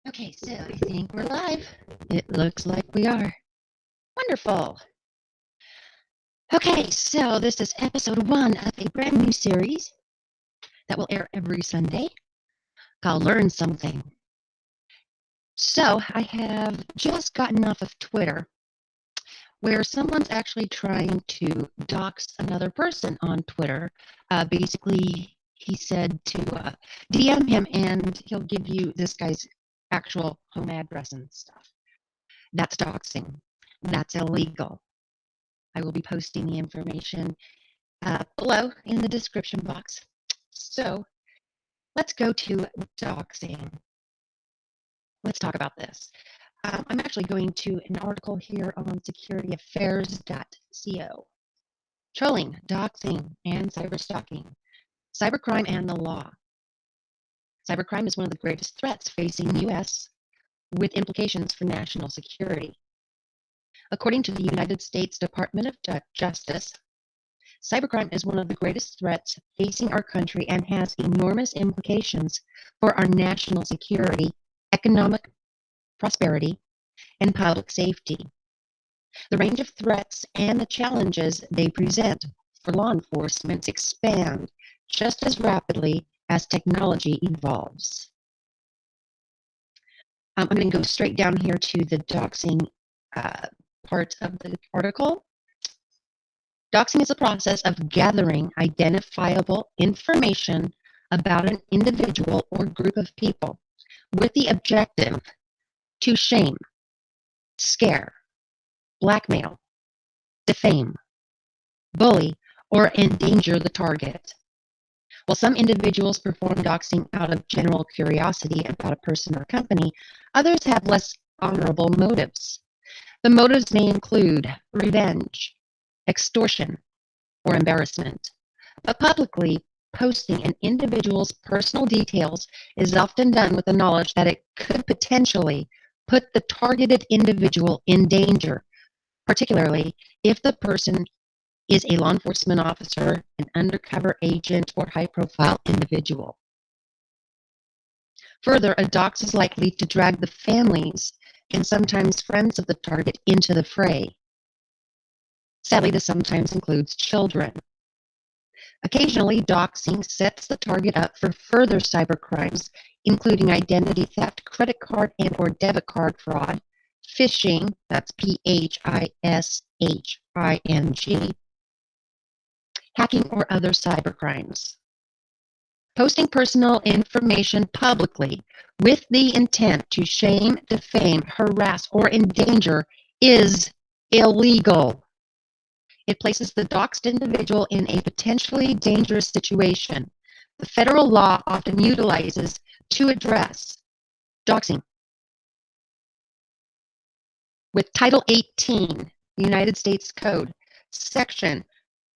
Okay, so I think we're live. It looks like we are. Wonderful. Okay, so this is episode 1 of a brand new series that will air every Sunday called Learn Something. So I have just gotten off of Twitter where someone's actually trying to dox another person on Twitter. Basically, he said to DM him and he'll give you this guy's actual home address and stuff. That's doxing. That's illegal. I will be posting the information below in the description box. So let's go to doxing. Let's talk about this. I'm actually going to an article here on securityaffairs.co. Trolling, doxing, and cyberstalking. Cybercrime and the law. Cybercrime is one of the greatest threats facing the U.S. with implications for national security. According to the United States Department of Justice, cybercrime is one of the greatest threats facing our country and has enormous implications for our national security, economic prosperity, and public safety. The range of threats and the challenges they present for law enforcement expand just as rapidly as technology evolves. I'm going to go straight down here to the doxing part of the article. Doxing is a process of gathering identifiable information about an individual or group of people with the objective to shame, scare, blackmail, defame, bully, or endanger the target. While some individuals perform doxing out of general curiosity about a person or company, others have less honorable motives. The motives may include revenge, extortion, or embarrassment. But publicly posting an individual's personal details is often done with the knowledge that it could potentially put the targeted individual in danger, particularly if the person is a law enforcement officer, an undercover agent, or high-profile individual. Further, a dox is likely to drag the families and sometimes friends of the target into the fray. Sadly, this sometimes includes children. Occasionally, doxing sets the target up for further cybercrimes, including identity theft, credit card and or debit card fraud, phishing, that's phishing, hacking, or other cybercrimes. Posting personal information publicly with the intent to shame, defame, harass, or endanger is illegal. It places the doxed individual in a potentially dangerous situation. The federal law often utilizes to address doxing with Title 18, the United States Code, Section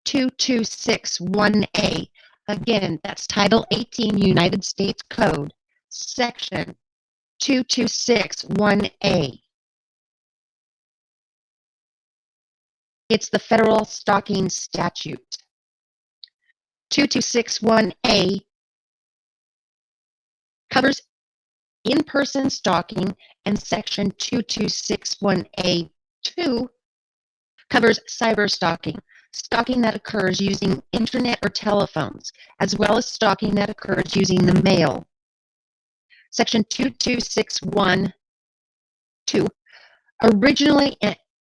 2261A. Again, that's Title 18, United States Code, Section 2261A. It's the federal stalking statute. 2261A covers in-person stalking, and Section 2261A2 covers cyber stalking, stalking that occurs using internet or telephones, as well as stalking that occurs using the mail. Section 2261(2), originally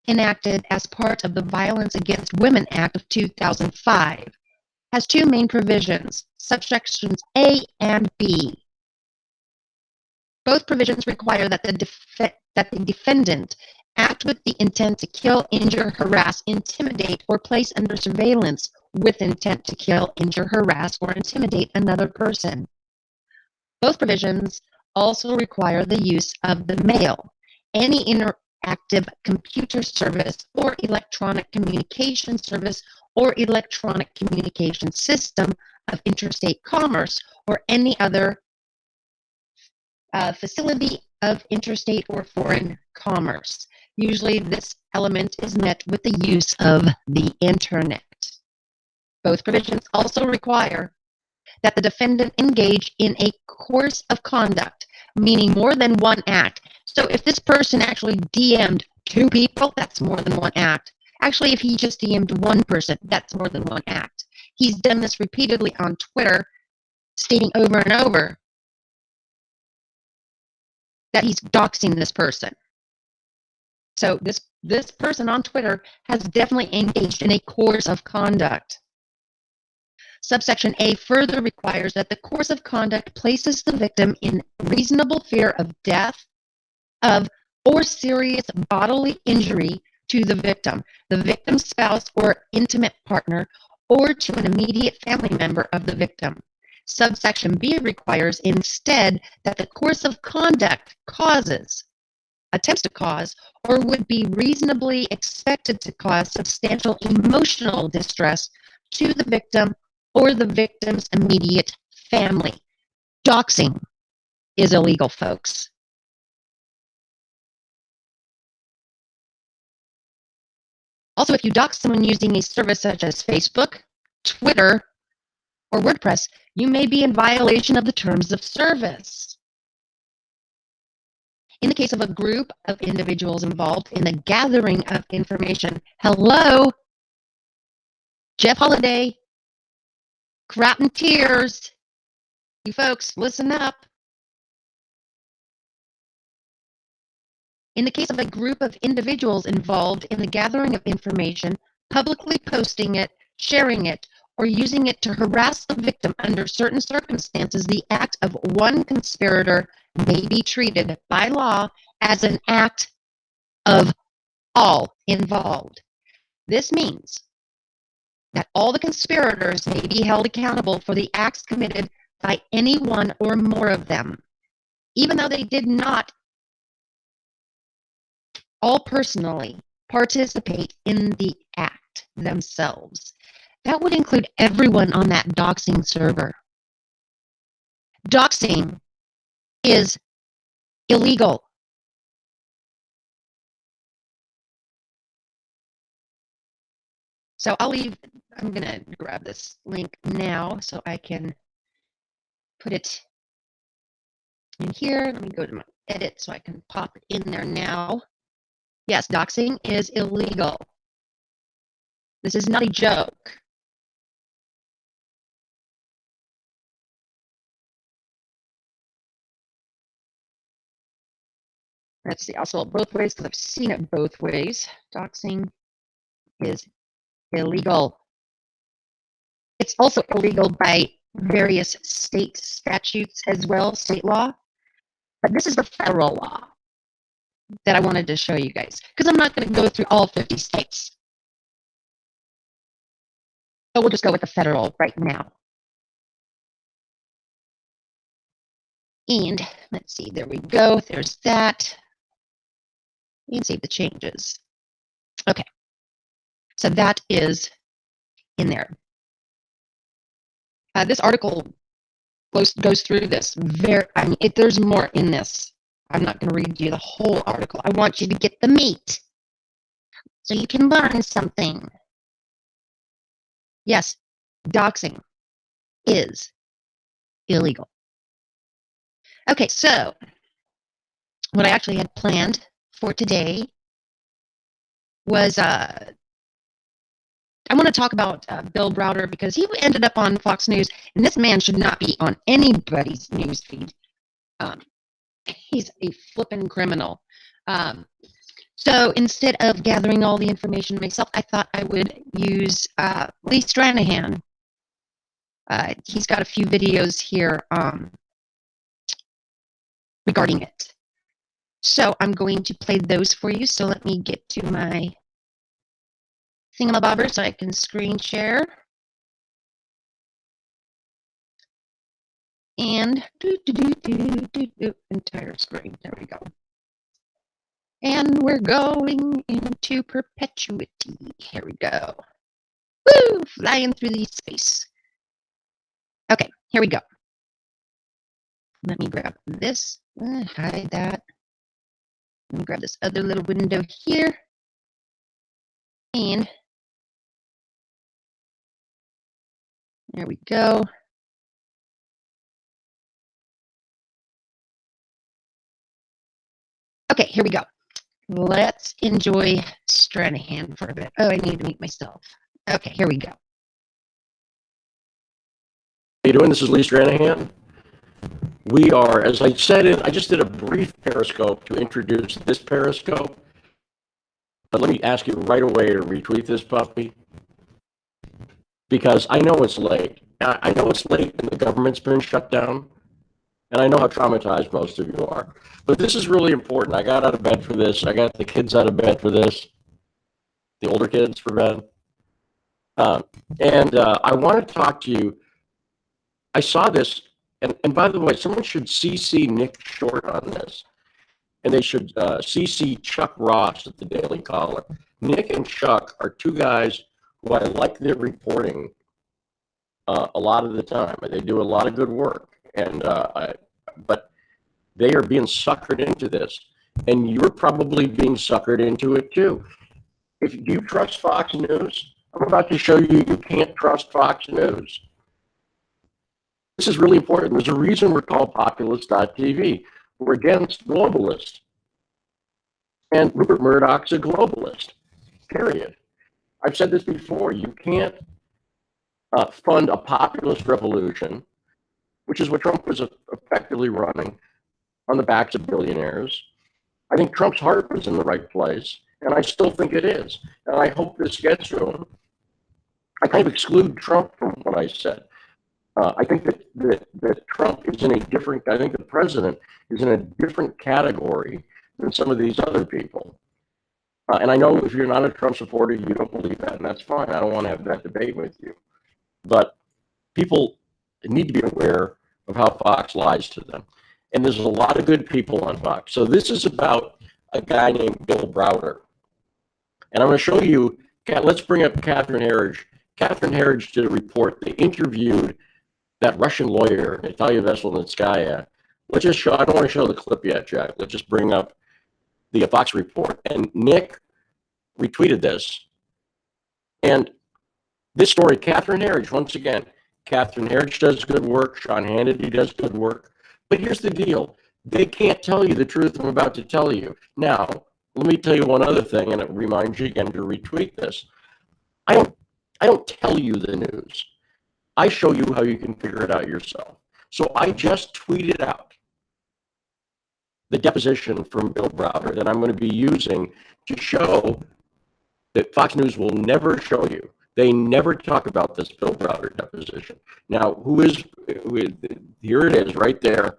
enacted as part of the Violence Against Women Act of 2005, has two main provisions, subsections A and B. Both provisions require that the defendant act with the intent to kill, injure, harass, intimidate, or place under surveillance with intent to kill, injure, harass, or intimidate another person. Both provisions also require the use of the mail, any interactive computer service or electronic communication service or electronic communication system of interstate commerce, or any other facility of interstate or foreign commerce. Usually this element is met with the use of the internet. Both provisions also require that the defendant engage in a course of conduct meaning more than one act. So if this person actually DM'd 2 people, that's more than one act. Actually, if he just DM'd 1 person, that's more than one act. He's done this repeatedly on Twitter, stating over and over that he's doxing this person. So this person on Twitter has definitely engaged in a course of conduct. Subsection A further requires that the course of conduct places the victim in reasonable fear of death, of, or serious bodily injury to the victim's spouse or intimate partner, or to an immediate family member of the victim. Subsection B requires instead that the course of conduct attempts to cause, or would be reasonably expected to cause substantial emotional distress to the victim or the victim's immediate family. Doxing is illegal, folks. Also, if you dox someone using a service such as Facebook, Twitter, or WordPress, you may be in violation of the terms of service. In the case of a group of individuals involved in the gathering of information, hello, Jeff Holiday, crap and tears, you folks, listen up. In the case of a group of individuals involved in the gathering of information, publicly posting it, sharing it, or using it to harass the victim under certain circumstances, the act of one conspirator may be treated by law as an act of all involved. This means that all the conspirators may be held accountable for the acts committed by any one or more of them, even though they did not all personally participate in the act themselves. That would include everyone on that doxing server. Doxing is illegal. So I'm going to grab this link now so I can put it in here. Let me go to my edit so I can pop it in there now. Yes, doxing is illegal. This is not a joke. Let's see, I'll spell it both ways because I've seen it both ways. Doxing is illegal. It's also illegal by various state statutes as well, state law. But this is the federal law that I wanted to show you guys because I'm not going to go through all 50 states. But we'll just go with the federal right now. And let's see, there we go. There's that. And save the changes. Okay. So that is in there. This article goes through this. There's more in this. I'm not going to read you the whole article. I want you to get the meat so you can learn something. Yes, doxing is illegal. Okay, so what I actually had planned for today was I want to talk about Bill Browder because he ended up on Fox News, and this man should not be on anybody's news feed. He's a flippin' criminal. So instead of gathering all the information myself, I thought I would use Lee Stranahan. He's got a few videos here regarding it. So I'm going to play those for you. So let me get to my thingamabobber so I can screen share. And entire screen. There we go. And we're going into perpetuity. Here we go. Woo! Flying through the space. Okay, here we go. Let me grab this. Hide that. Let me grab this other little window here. And there we go. Okay, here we go. Let's enjoy Stranahan for a bit. Oh, I need to mute myself. Okay, here we go. How you doing? This is Lee Stranahan. We are, as I said, I just did a brief Periscope to introduce this Periscope. But let me ask you right away to retweet this puppy, because I know it's late. I know it's late and the government's been shut down, and I know how traumatized most of you are. But this is really important. I got out of bed for this. I got the kids out of bed for this, the older kids for bed. I want to talk to you. I saw this, and by the way, someone should CC Nick Short on this, and they should CC Chuck Ross at the Daily Caller. Nick and Chuck are two guys who I like their reporting a lot of the time. They do a lot of good work, but they are being suckered into this, and you're probably being suckered into it too. If you trust Fox News, I'm about to show you you can't trust Fox News. This is really important. There's a reason we're called populist.tv. We're against globalists. And Rupert Murdoch's a globalist, period. I've said this before. You can't fund a populist revolution, which is what Trump was effectively running, on the backs of billionaires. I think Trump's heart was in the right place, and I still think it is. And I hope this gets to him. I kind of exclude Trump from what I said. I think that Trump is in a different, I think the president is in a different category than some of these other people. And I know if you're not a Trump supporter, you don't believe that, and that's fine. I don't want to have that debate with you. But people need to be aware of how Fox lies to them. And there's a lot of good people on Fox. So this is about a guy named Bill Browder. And I'm going to show you, let's bring up Catherine Herridge. Catherine Herridge did a report. They interviewed that Russian lawyer, Natalia Veselnitskaya. Let's just show, I don't want to show the clip yet, Jack. Let's just bring up the Fox report. And Nick retweeted this. And this story, Catherine Herridge, once again, Catherine Herridge does good work. Sean Hannity does good work. But here's the deal. They can't tell you the truth I'm about to tell you. Now, let me tell you one other thing, and it reminds you again to retweet this. I don't tell you the news. I show you how you can figure it out yourself. So I just tweeted out the deposition from Bill Browder that I'm going to be using to show that Fox News will never show you. They never talk about this Bill Browder deposition. Now, here it is right there.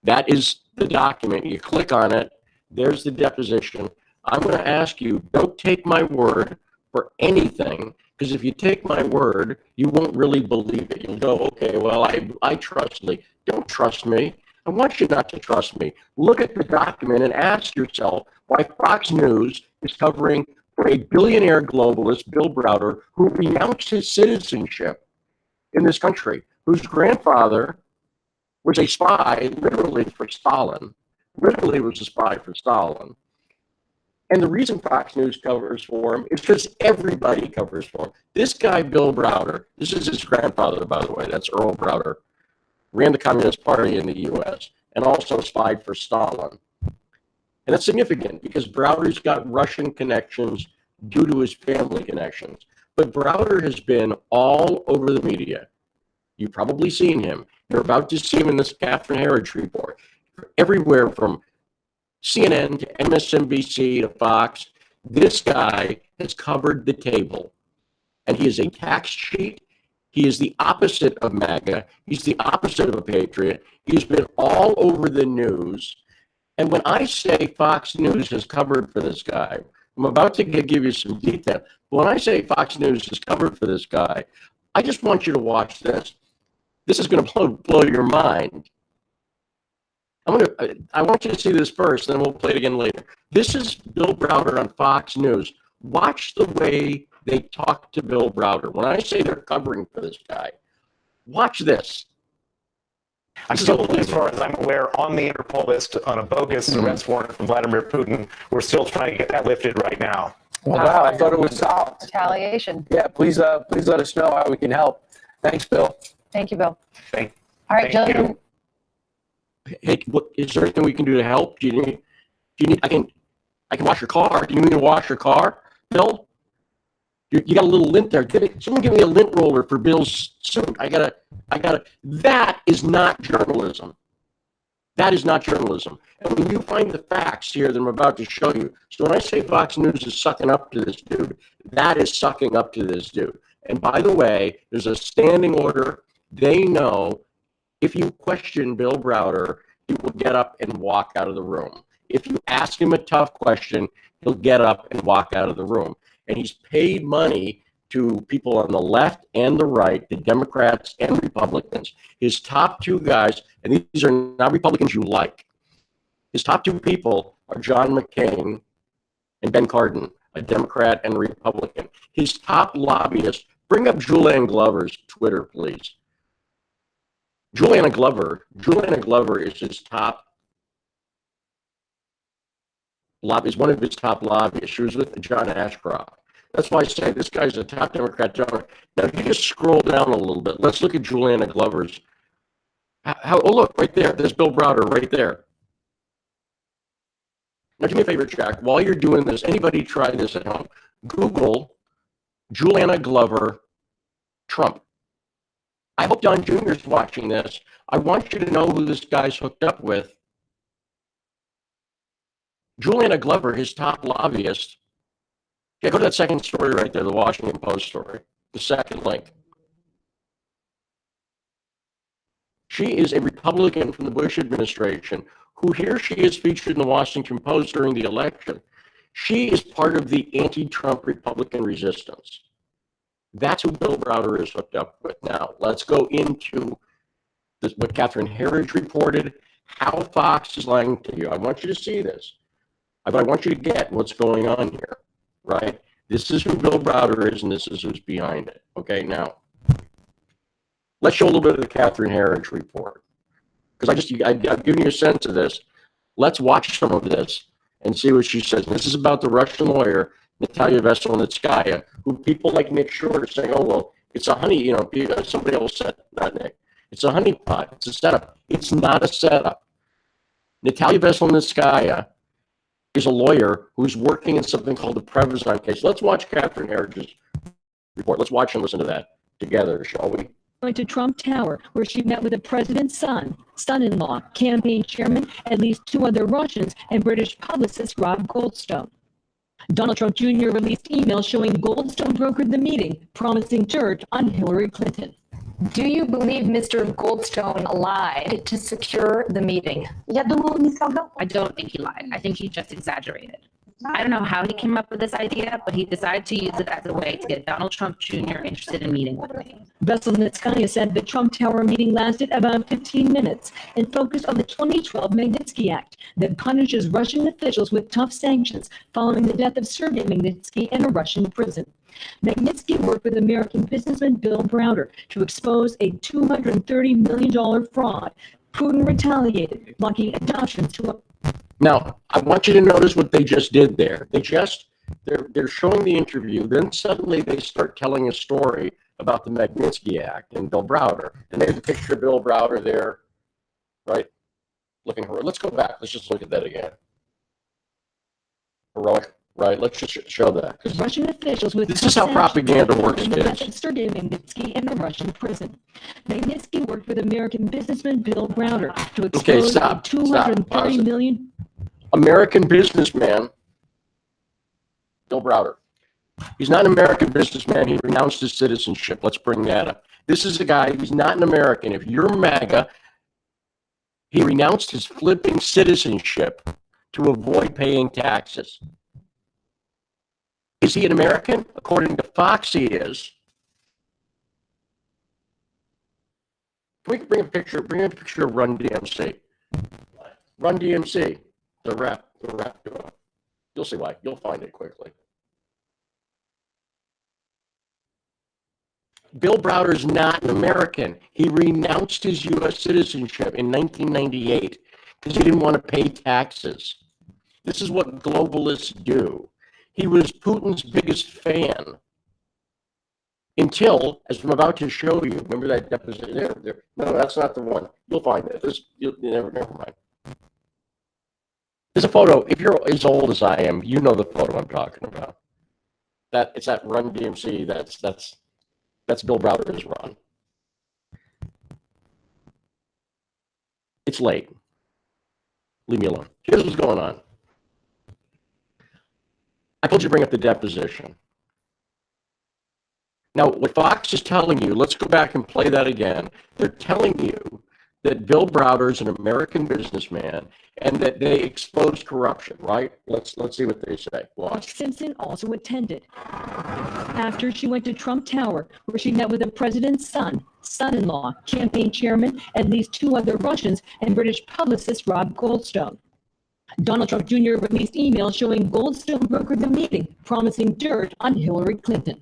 That is the document. You click on it. There's the deposition. I'm going to ask you, don't take my word for anything, because if you take my word, you won't really believe it. You'll go, okay, well, I trust Lee. Don't trust me. I want you not to trust me. Look at the document and ask yourself why Fox News is covering for a billionaire globalist, Bill Browder, who renounced his citizenship in this country, whose grandfather was a spy, literally for Stalin. Literally was a spy for Stalin. And the reason Fox News covers for him is because everybody covers for him. This guy, Bill Browder, this is his grandfather, by the way, that's Earl Browder, ran the Communist Party in the U.S. and also spied for Stalin. And that's significant because Browder's got Russian connections due to his family connections. But Browder has been all over the media. You've probably seen him. You're about to see him in this Catherine Herridge report. Everywhere from CNN to MSNBC to Fox, this guy has covered the table. And he is a tax cheat. He is the opposite of MAGA. He's the opposite of a patriot. He's been all over the news. And when I say Fox News has covered for this guy, I'm about to give you some detail. When I say Fox News has covered for this guy, I just want you to watch this. This is going to blow your mind. I want you to see this first, then we'll play it again later. This is Bill Browder on Fox News. Watch the way they talk to Bill Browder. When I say they're covering for this guy, watch this. I'm still, as far as I'm aware, on the Interpol list on a bogus arrest warrant from Vladimir Putin. We're still trying to get that lifted right now. Wow, I thought it was solved. Retaliation. Yeah, please let us know how we can help. Thanks, Bill. Thank you, Bill. Thank All right, you. Jillian. Hey, is there anything we can do to help? Do you need? Do you need? I can wash your car. Do you need to wash your car, Bill? You got a little lint there. Someone give me a lint roller for Bill's suit. I gotta. That is not journalism. That is not journalism. And when you find the facts here that I'm about to show you, so when I say Fox News is sucking up to this dude, that is sucking up to this dude. And by the way, there's a standing order. They know if you question Bill Browder, he will get up and walk out of the room. If you ask him a tough question, he'll get up and walk out of the room. And he's paid money to people on the left and the right, the Democrats and Republicans. His top two guys, and these are not Republicans you like, his top two people are John McCain and Ben Cardin, a Democrat and a Republican. His top lobbyist, bring up Julianne Glover's Twitter, please. Julianne Glover is his top lobbyist, one of his top lobbyists. She was with John Ashcroft. That's why I say this guy's a top Democrat. Now, if you just scroll down a little bit, let's look at Julianne Glover's. Oh, look, right there. There's Bill Browder right there. Now, do me a favor, Jack. While you're doing this, anybody try this at home? Google Julianne Glover Trump. I hope Don Jr. is watching this. I want you to know who this guy's hooked up with. Julianne Glover, his top lobbyist. Yeah, go to that second story right there, the Washington Post story, the second link. She is a Republican from the Bush administration who here she is featured in the Washington Post during the election. She is part of the anti-Trump Republican resistance. That's who Bill Browder is hooked up with. Now, let's go into this, what Catherine Herridge reported, how Fox is lying to you. I want you to see this. I want you to get what's going on here. Right? This is who Bill Browder is, and this is who's behind it. Okay, now, let's show a little bit of the Catherine Herridge report. Because I've given you a sense of this. Let's watch some of this and see what she says. This is about the Russian lawyer, Natalia Veselnitskaya, who people like Nick Short are saying, oh, well, it's a honey, somebody else said, not Nick. It's a honeypot. It's a setup. It's not a setup. Natalia Veselnitskaya is a lawyer who's working in something called the Prevezon case. Let's watch Catherine Herridge's report. Let's watch and listen to that together, shall we? Going to Trump Tower, where she met with the president's son-in-law, campaign chairman, at least two other Russians, and British publicist Rob Goldstone. Donald Trump Jr. released emails showing Goldstone brokered the meeting, promising dirt on Hillary Clinton. Do you believe Mr. Goldstone lied to secure the meeting? I don't think he lied. I think he just exaggerated. I don't know how he came up with this idea, but he decided to use it as a way to get Donald Trump Jr. interested in meeting with me. Veselnitskaya said the Trump Tower meeting lasted about 15 minutes and focused on the 2012 Magnitsky Act that punishes Russian officials with tough sanctions following the death of Sergei Magnitsky in a Russian prison. Magnitsky worked with American businessman Bill Browder to expose a $230 million fraud. Putin retaliated, blocking adoptions to a... Now, I want you to notice what they just did there. They're showing the interview, then suddenly they start telling a story about the Magnitsky Act and Bill Browder. And there's a picture of Bill Browder there, right? Looking heroic. Let's go back. Let's just look at that again. Heroic. Right, let's just show that. Russian officials with this is how propaganda works, kids. Sergei Magnitsky in a Russian prison. Magnitsky worked with American businessman Bill Browder to expose $230 million. American businessman Bill Browder. He's not an American businessman. He renounced his citizenship. Let's bring that up. This is a guy who's not an American. If you're MAGA, he renounced his flipping citizenship to avoid paying taxes. Is he an American? According to Fox, he is. Can we bring a picture of Run DMC? Run DMC, the rap duo. You'll see why. You'll find it quickly. Bill Browder's not an American. He renounced his U.S. citizenship in 1998 because he didn't want to pay taxes. This is what globalists do. He was Putin's biggest fan until, as I'm about to show you, remember that deposition there? No, that's not the one. You'll find it. Never mind. There's a photo. If you're as old as I am, you know the photo I'm talking about. It's that Run DMC. That's Bill Browder's run. It's late. Leave me alone. Here's what's going on. I told you to bring up the deposition. Now, what Fox is telling you, let's go back and play that again. They're telling you that Bill Browder is an American businessman and that they exposed corruption, right? Let's see what they say. Watch. Simpson also attended. After she went to Trump Tower, where she met with the president's son-in-law, campaign chairman, at least 2 other Russians, and British publicist Rob Goldstone. Donald Trump Jr. released emails showing Goldstone brokered the meeting, promising dirt on Hillary Clinton.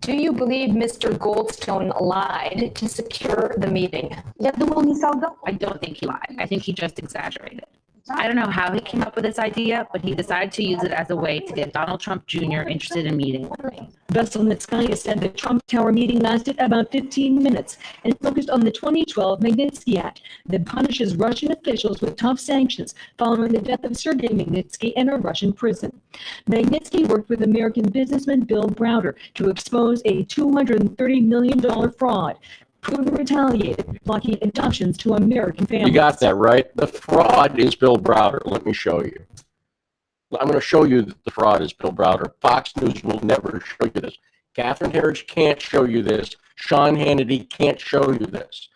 Do you believe Mr. Goldstone lied to secure the meeting? I don't think he lied. I think he just exaggerated. I don't know how he came up with this idea, but he decided to use it as a way to get Donald Trump Jr. interested in meeting with me. Veselnitskaya said the Trump Tower meeting lasted about 15 minutes and focused on the 2012 Magnitsky Act that punishes Russian officials with tough sanctions following the death of Sergei Magnitsky in a Russian prison. Magnitsky worked with American businessman Bill Browder to expose a $230 million fraud. Putin retaliated, blocking adoptions to American families. You got that right. The fraud is Bill Browder. Let me show you. I'm going to show you that the fraud is Bill Browder. Fox News will never show you this. Catherine Herridge can't show you this. Sean Hannity can't show you this.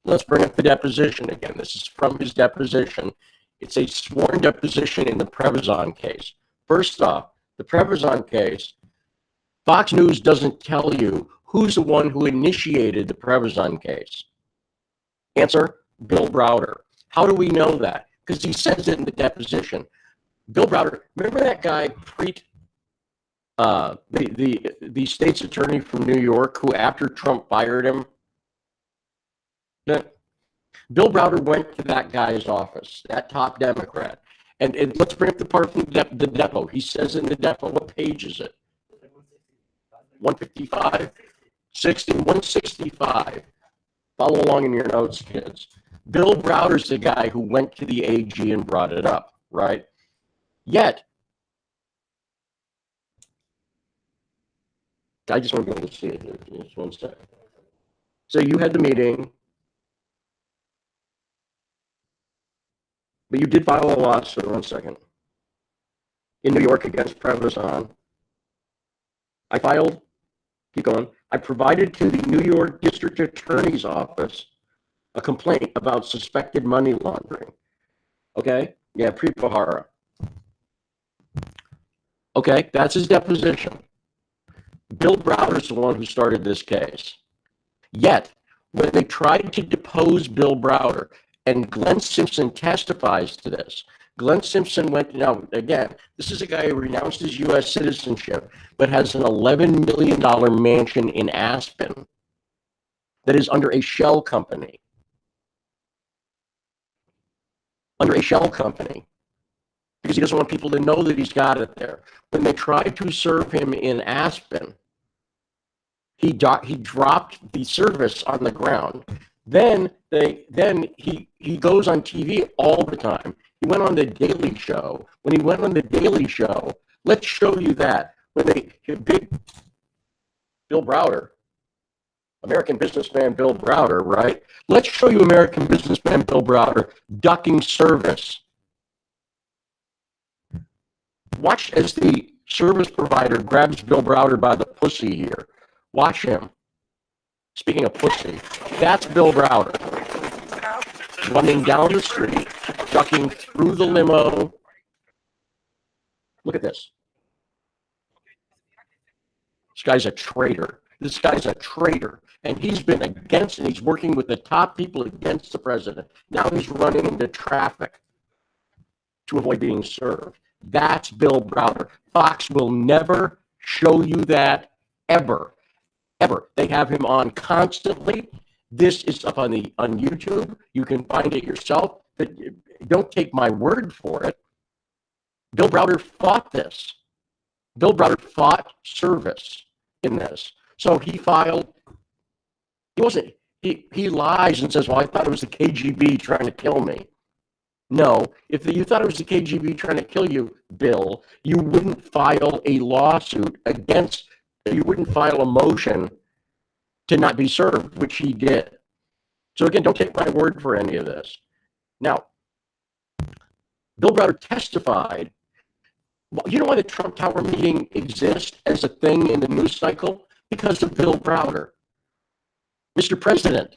Let's bring up the deposition again. This is from his deposition. It's a sworn deposition in the Prevezon case. First off, the Prevezon case, Fox News doesn't tell you who's the one who initiated the Prevezon case. Answer, Bill Browder. How do we know that? Because he says it in the deposition. Bill Browder, remember that guy, Preet, the state's attorney from New York, who after Trump fired him, Bill Browder went to that guy's office, that top Democrat. And let's bring up the part from the depo. He says in the depo, what page is it? 155? 165. Follow along in your notes, kids. Bill Browder's the guy who went to the AG and brought it up, right? Yet, I just want to be able to see it here. Just one second. So you had the meeting, but you did file a lawsuit, 1 second, in New York against Prevezon. I filed, keep going, I provided to the New York District Attorney's Office a complaint about suspected money laundering. Okay? Yeah, Preet Bharara. Okay, that's his deposition. Bill Browder's the one who started this case. Yet, when they tried to depose Bill Browder, and Glenn Simpson testifies to this, Glenn Simpson went, now again, this is a guy who renounced his U.S. citizenship, but has an $11 million mansion in Aspen that is under a shell company. Under a shell company. Because he doesn't want people to know that he's got it there. When they tried to serve him in Aspen, he dropped the service on the ground. Then he goes on TV all the time. He went on the Daily Show. When he went on the Daily Show, let's show you that. When big Bill Browder, American businessman Bill Browder, right? Let's show you American businessman Bill Browder ducking service. Watch as the service provider grabs Bill Browder by the pussy here. Watch him. Speaking of pussy, that's Bill Browder. Running down the street, ducking through the limo. Look at this. This guy's a traitor. This guy's a traitor. And he's been against, and he's working with the top people against the president. Now he's running into traffic to avoid being served. That's Bill Browder. Fox will never show you that ever. Ever. They have him on constantly. This is up on YouTube. You can find it yourself, but don't take my word for it. Bill Browder fought this. Bill Browder fought service in this. So he filed, he lies and says, well, I thought it was the KGB trying to kill me. No, if you thought it was the KGB trying to kill you, Bill, you wouldn't file a lawsuit against, you wouldn't file a motion to not be served, which he did. So again, don't take my word for any of this. Now, Bill Browder testified. Well, you know why the Trump Tower meeting exists as a thing in the news cycle? Because of Bill Browder. Mr. President,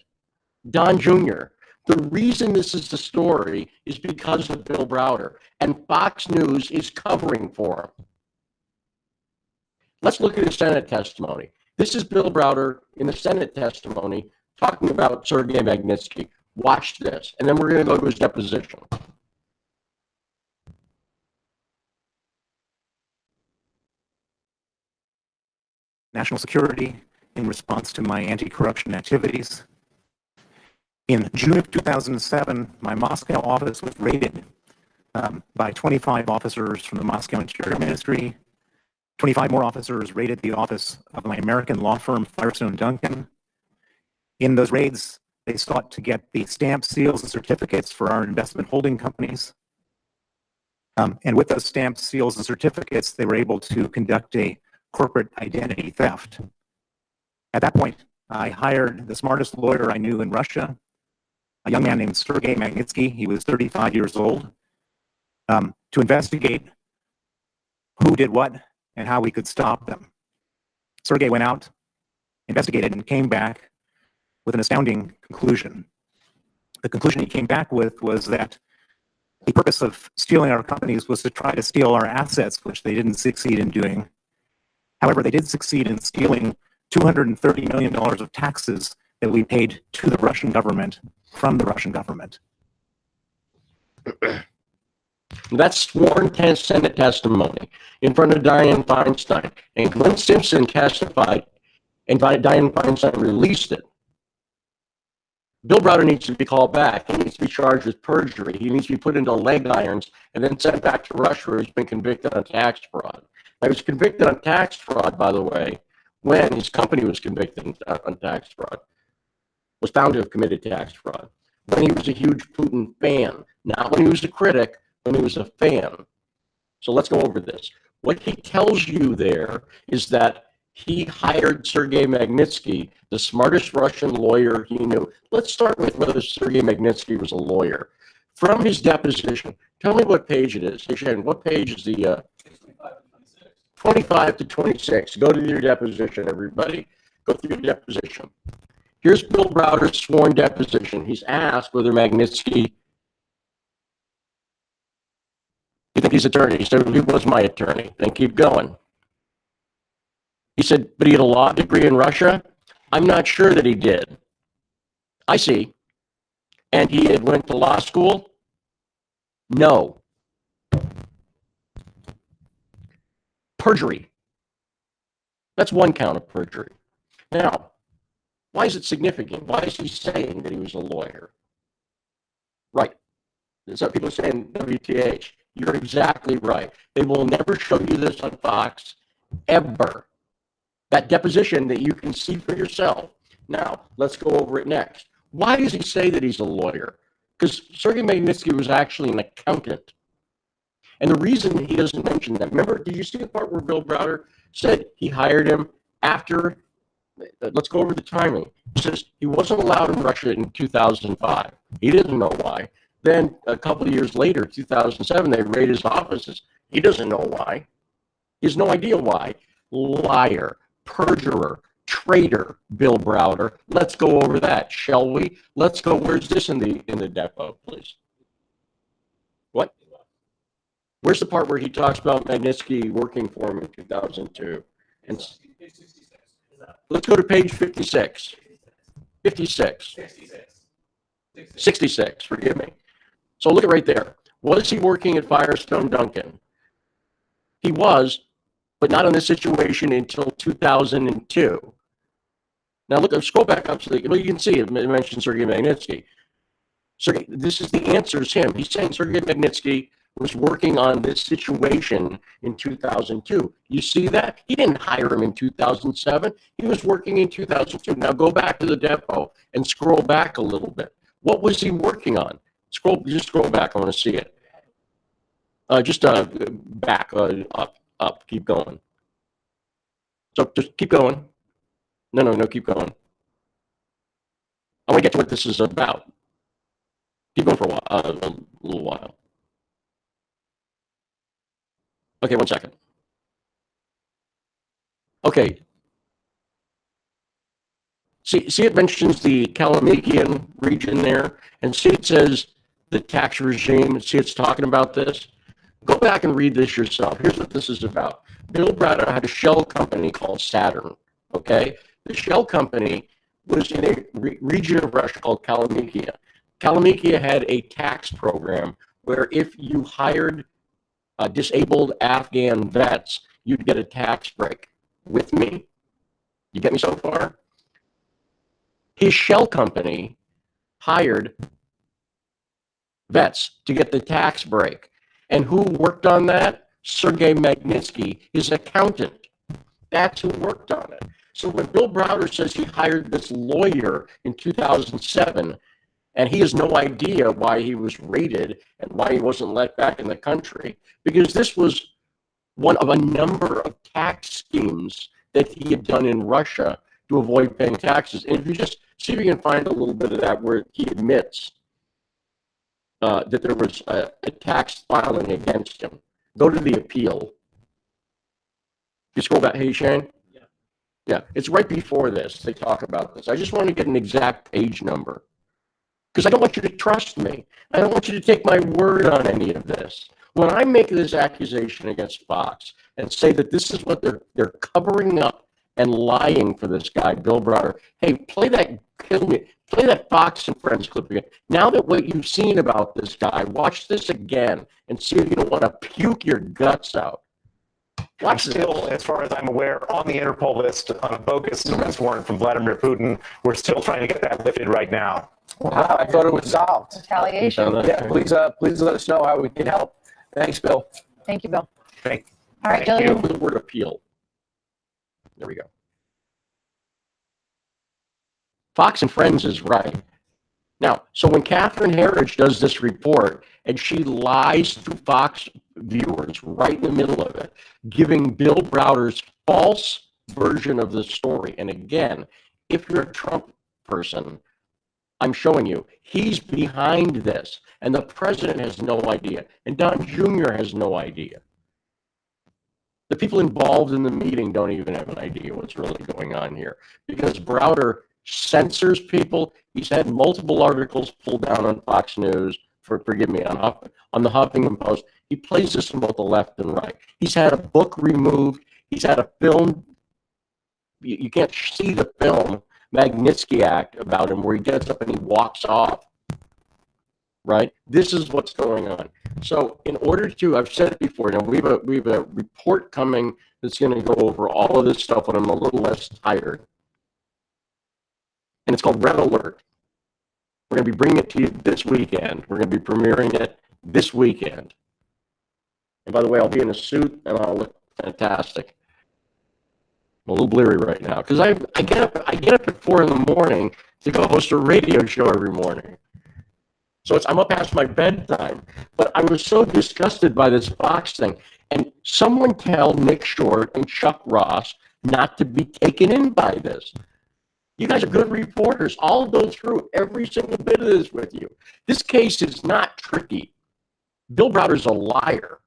Don Jr., the reason this is the story is because of Bill Browder, and Fox News is covering for him. Let's look at his Senate testimony. This is Bill Browder in the Senate testimony talking about Sergei Magnitsky. Watch this, and then we're going to go to his deposition. National security in response to my anti-corruption activities. In June of 2007, my Moscow office was raided by 25 officers from the Moscow Interior Ministry. 25 more officers raided the office of my American law firm, Firestone Duncan. In those raids, they sought to get the stamps, seals, and certificates for our investment holding companies. And with those stamps, seals, and certificates, they were able to conduct a corporate identity theft. At that point, I hired the smartest lawyer I knew in Russia, a young man named Sergei Magnitsky. He was 35 years old, to investigate who did what and how we could stop them. Sergei went out, investigated, and came back with an astounding conclusion. The conclusion he came back with was that the purpose of stealing our companies was to try to steal our assets, which they didn't succeed in doing. However, they did succeed in stealing $230 million of taxes that we paid to the Russian government from the Russian government. That's sworn Senate testimony in front of Dianne Feinstein. And Glenn Simpson testified, and Dianne Feinstein released it. Bill Browder needs to be called back. He needs to be charged with perjury. He needs to be put into leg irons and then sent back to Russia, where he's been convicted on tax fraud. Now, he was convicted on tax fraud, by the way, when his company was convicted on tax fraud, was found to have committed tax fraud, when he was a huge Putin fan, not when he was a critic, when he was a fan. So let's go over this. What he tells you there is that he hired Sergei Magnitsky, the smartest Russian lawyer he knew. Let's start with whether Sergei Magnitsky was a lawyer. From his deposition, tell me what page it is. Hey, Shane, what page is the 25 to 26. Go to your deposition, everybody. Go through your deposition. Here's Bill Browder's sworn deposition. He's asked whether Magnitsky, you think he's attorney? He said, he was my attorney. Then keep going. He said, but he had a law degree in Russia? I'm not sure that he did. I see. And he had went to law school? No. Perjury. That's one count of perjury. Now, why is it significant? Why is he saying that he was a lawyer? Right. Some people are saying WTH. You're exactly right. They will never show you this on Fox, ever. That deposition that you can see for yourself. Now, let's go over it next. Why does he say that he's a lawyer? Because Sergei Magnitsky was actually an accountant. And the reason he doesn't mention that, remember, did you see the part where Bill Browder said he hired him after, let's go over the timing. He says he wasn't allowed in Russia in 2005. He didn't know why. Then a couple of years later, 2007, they raid his offices. He doesn't know why. He has no idea why. Liar, perjurer, traitor, Bill Browder. Let's go over that, shall we? Let's go. Where's this in the depot, please? What? Where's the part where he talks about Magnitsky working for him in 2002? And let's go to page 56. 56. 66, forgive me. So look at right there. Was he working at Firestone Duncan? He was, but not in this situation until 2002. Now look, scroll back up so that, well, you can see it mentions Sergei Magnitsky. Sergei, this is the answer is him. He's saying Sergei Magnitsky was working on this situation in 2002. You see that? He didn't hire him in 2007. He was working in 2002. Now go back to the depot and scroll back a little bit. What was he working on? Just scroll back. I want to see it. Just back, up. Keep going. So just keep going. No, keep going. I want to get to what this is about. Keep going for a while, a little while. Okay, 1 second. Okay. See, it mentions the Kalmykian region there, and see it says the tax regime. See, it's talking about this. Go back and read this yourself. Here's what this is about. Bill Browder had a shell company called Saturn. Okay, the shell company was in a region of Russia called Kalmykia. Kalmykia had a tax program where if you hired disabled Afghan vets, you'd get a tax break. With me? You get me so far? His shell company hired vets to get the tax break. And who worked on that? Sergei Magnitsky, his accountant. That's who worked on it. So when Bill Browder says he hired this lawyer in 2007, and he has no idea why he was raided and why he wasn't let back in the country, because this was one of a number of tax schemes that he had done in Russia to avoid paying taxes. And if you just see if you can find a little bit of that where he admits that there was a tax filing against him. Go to the appeal. You scroll back. Hey, Shane? Yeah, it's right before this. They talk about this. I just want to get an exact page number because I don't want you to trust me. I don't want you to take my word on any of this. When I make this accusation against Fox and say that this is what they're covering up and lying for this guy, Bill Browder, hey, play that Fox and Friends clip again. Now that what you've seen about this guy, watch this again and see if you don't want to puke your guts out. I'm still, as far as I'm aware, on the Interpol list on a bogus arrest warrant from Vladimir Putin. We're still trying to get that lifted right now. Wow, I thought it was solved. Retaliation. Yeah, please let us know how we can help. Thanks, Bill. Thank you, Bill. Thank All right, Thank Jillian. The word appeal. There we go. Fox and Friends is right. Now, so when Catherine Herridge does this report and she lies to Fox viewers right in the middle of it, giving Bill Browder's false version of the story. And again, if you're a Trump person, I'm showing you, he's behind this. And the president has no idea. And Don Jr. has no idea. The people involved in the meeting don't even have an idea what's really going on here. Because Browder censors people. He's had multiple articles pulled down on Fox News, forgive me, on the Huffington Post. He plays this from both the left and right. He's had a book removed. He's had a film. You can't see the film, Magnitsky Act, about him where he gets up and he walks off. Right? This is what's going on. So in order to, I've said it before, we have a report coming that's going to go over all of this stuff when I'm a little less tired. And it's called Red Alert. We're going to be bringing it to you this weekend. We're going to be premiering it this weekend. And by the way, I'll be in a suit and I'll look fantastic. I'm a little bleary right now because I get up at 4 in the morning to go host a radio show every morning. So I'm up past my bedtime. But I was so disgusted by this Fox thing. And someone tell Nick Short and Chuck Ross not to be taken in by this. You guys are good reporters. I'll go through every single bit of this with you. This case is not tricky. Bill Browder's a liar.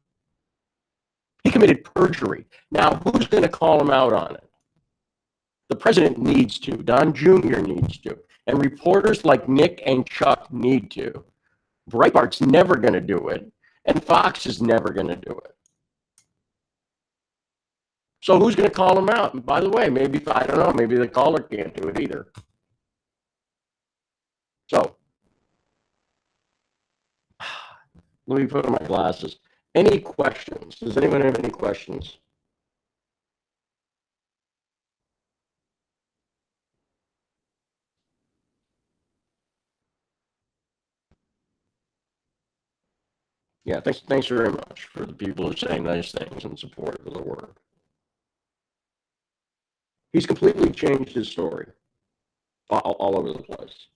He committed perjury. Now, who's going to call him out on it? The president needs to. Don Jr. needs to. And reporters like Nick and Chuck need to. Breitbart's never going to do it. And Fox is never going to do it. So who's going to call him out? And by the way, maybe, I don't know, maybe the caller can't do it either. So, let me put on my glasses. Any questions? Does anyone have any questions? Yeah, thanks very much for the people who are saying nice things in support of the work. He's completely changed his story all over the place.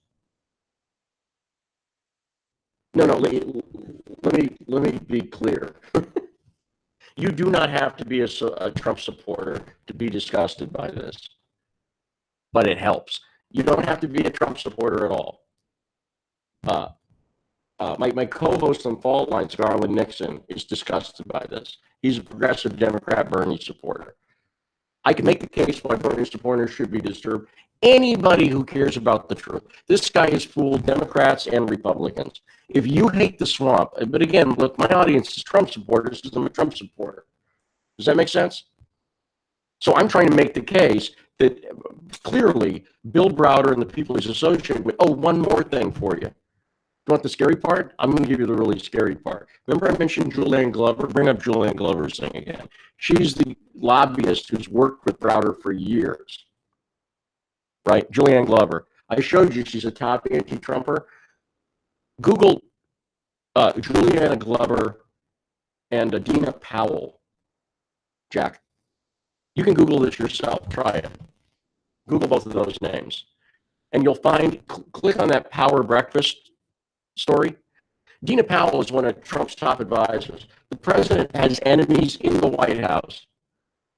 No, let me be clear. You do not have to be a Trump supporter to be disgusted by this, but it helps. You don't have to be a Trump supporter at all. My co-host on Fault Lines, Garland Nixon, is disgusted by this. He's a progressive Democrat Bernie supporter. I can make the case why Bernie supporters should be disturbed. Anybody who cares about the truth. This guy has fooled Democrats and Republicans. If you hate the swamp, but again, look, my audience is Trump supporters because I'm a Trump supporter. Does that make sense? So I'm trying to make the case that clearly Bill Browder and the people he's associated with. Oh, one more thing for you. You want the scary part? I'm going to give you the really scary part. Remember I mentioned Julianne Glover? Bring up Julianne Glover's thing again. She's the lobbyist who's worked with Browder for years, right? Julianne Glover. I showed you she's a top anti-Trumper. Google Julianne Glover and Adina Powell, Jack. You can Google this yourself. Try it. Google both of those names. And you'll find, click on that Power Breakfast story. Dina Powell is one of Trump's top advisors. The president has enemies in the White House.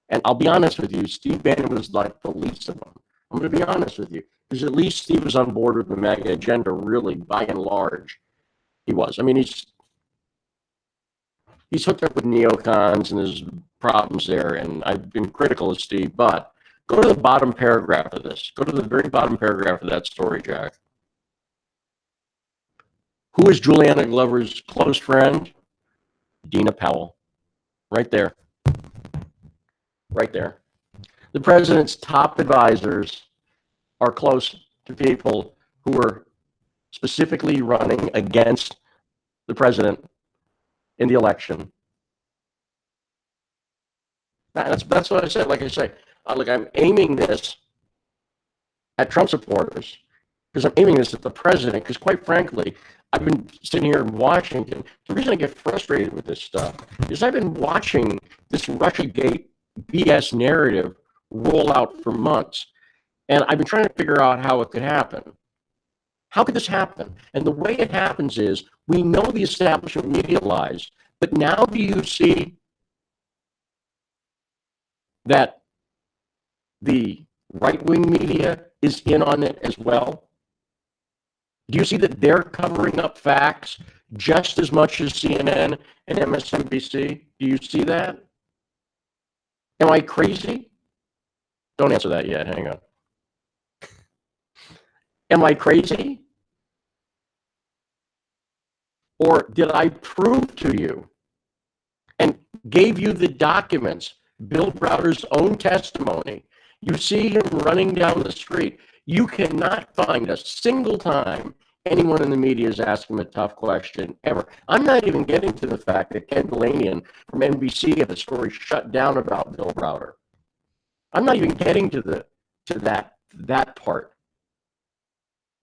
And I'll be honest with you, Steve Bannon was like the least of them. I'm going to be honest with you, because at least Steve was on board with the MAGA agenda, really, by and large. He was. I mean, he's hooked up with neocons and there's problems there, and I've been critical of Steve, but go to the bottom paragraph of this. Go to the very bottom paragraph of that story, Jack. Who is Juliana Glover's close friend? Dina Powell. Right there. Right there. The president's top advisors are close to people who are specifically running against the president in the election. That's what I said. Like I say, look, I'm aiming this at Trump supporters because I'm aiming this at the president because, quite frankly, I've been sitting here in Washington. The reason I get frustrated with this stuff is I've been watching this Russiagate BS narrative roll out for months, and I've been trying to figure out how it could happen. How could this happen? And the way it happens is we know the establishment media lies, but now do you see that the right-wing media is in on it as well? Do you see that they're covering up facts just as much as CNN and MSNBC? Do you see that? Am I crazy? Don't answer that yet. Hang on. Am I crazy? Or did I prove to you and gave you the documents, Bill Browder's own testimony? You see him running down the street. You cannot find a single time anyone in the media is asking him a tough question ever. I'm not even getting to the fact that Ken Blaney from NBC had a story shut down about Bill Browder. I'm not even getting to that part.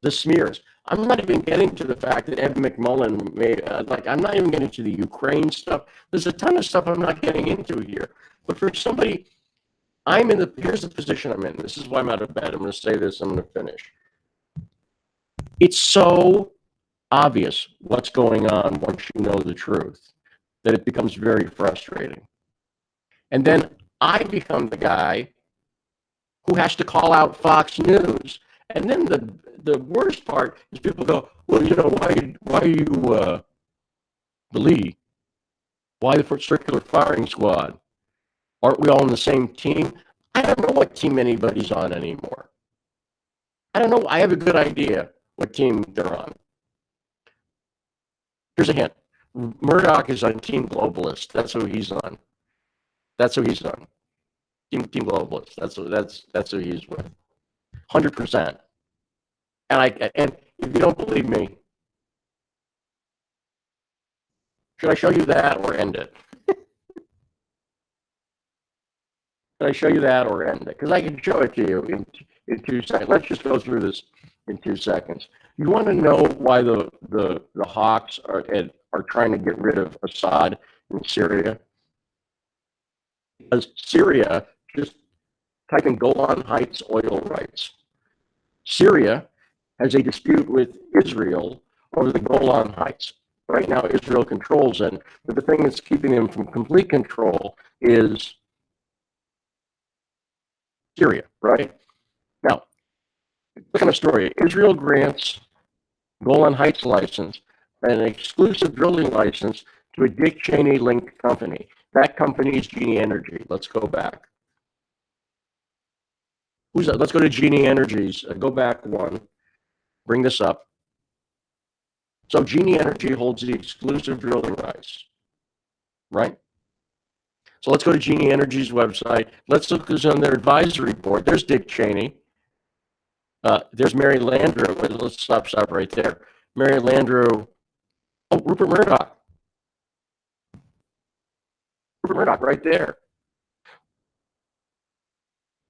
The smears. I'm not even getting to the fact that Ed McMullen made, I'm not even getting to the Ukraine stuff. There's a ton of stuff I'm not getting into here. But for somebody, here's the position I'm in. This is why I'm out of bed. I'm going to say this, I'm going to finish. It's so obvious what's going on once you know the truth that it becomes very frustrating. And then I become the guy who has to call out Fox News. And then the worst part is people go, well, you know, why are you the lead? Why the circular firing squad? Aren't we all on the same team? I don't know what team anybody's on anymore. I don't know. I have a good idea what team they're on. Here's a hint. Murdoch is on Team Globalist. That's who he's on. That's who he's on. Team Globalist. That's who he's with. 100%. And if you don't believe me, should I show you that or end it? Should I show you that or end it? Because I can show it to you in 2 seconds. Let's just go through this in 2 seconds. You want to know why the hawks are trying to get rid of Assad in Syria? Because Syria, just type in Golan Heights oil rights. Syria has a dispute with Israel over the Golan Heights. right now Israel controls in. But the thing that's keeping them from complete control is Syria, right? Now, look at the story. Israel grants Golan Heights license, an exclusive drilling license to a Dick Cheney linked company. That company is Genie Energy. Let's go back. Who's that? Let's go to Genie Energies. Go back one. Bring this up. So Genie Energy holds the exclusive drilling rights, right? So let's go to Genie Energy's website. Let's look who's on their advisory board. There's Dick Cheney. There's Mary Landrieu. Let's stop right there. Mary Landrieu. Oh, Rupert Murdoch. Rupert Murdoch right there.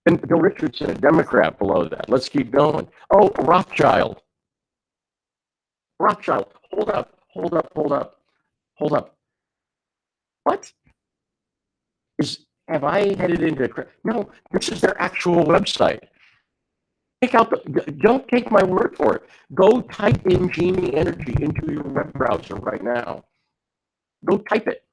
And Bill Richardson, a Democrat below that. Let's keep going. Oh, Rothschild. Rothschild. Hold up, hold up, hold up, hold up. What? Have I headed into, no, this is their actual website. Don't take my word for it. Go type in Genie Energy into your web browser right now. Go type it.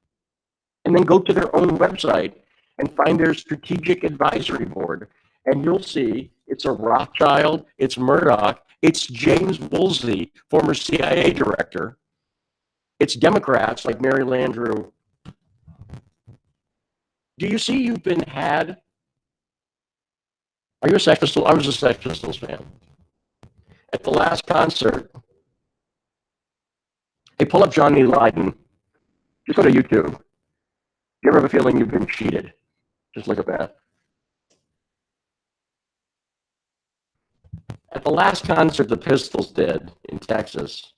And then go to their own website and find their strategic advisory board. And you'll see it's a Rothschild, it's Murdoch, it's James Woolsey, former CIA director. It's Democrats like Mary Landrieu. Do you see you've been had? Are you a Sex Pistols? I was a Sex Pistols fan. At the last concert, hey, pull up Johnny Lydon. Just go to YouTube. Do you ever have a feeling you've been cheated? Just look at that. At the last concert the Pistols did in Texas,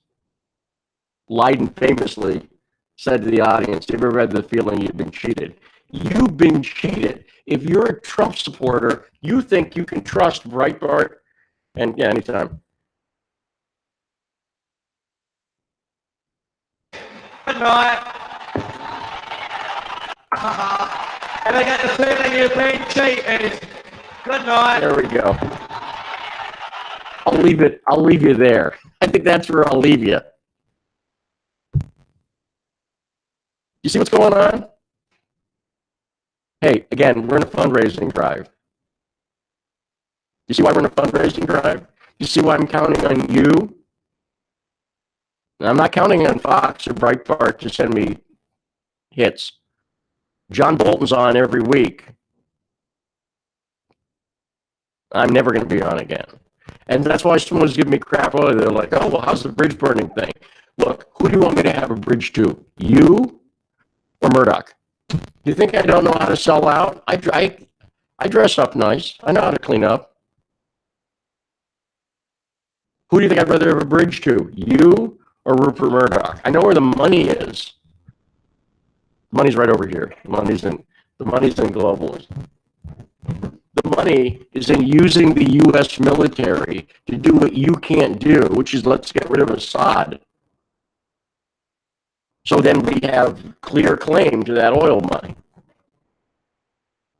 Lydon famously said to the audience, "Have you ever had the feeling you've been cheated?" You've been cheated. If you're a Trump supporter, you think you can trust Breitbart, and yeah, anytime. Good night. And I get the feeling you've been cheated. Good night. There we go. I'll leave it. I'll leave you there. I think that's where I'll leave you. You see what's going on? Hey, again, we're in a fundraising drive. You see why we're in a fundraising drive? You see why I'm counting on you? And I'm not counting on Fox or Breitbart to send me hits. John Bolton's on every week. I'm never going to be on again. And that's why someone's giving me crap. Oh, they're like, oh, well, how's the bridge burning thing? Look, who do you want me to have a bridge to? You or Murdoch? You think I don't know how to sell out? I dress up nice. I know how to clean up. Who do you think I'd rather have a bridge to? You or Rupert Murdoch? I know where the money is. The money's right over here. The money's in globalism. The money is in using the U.S. military to do what you can't do, which is let's get rid of Assad. So then we have clear claim to that oil money.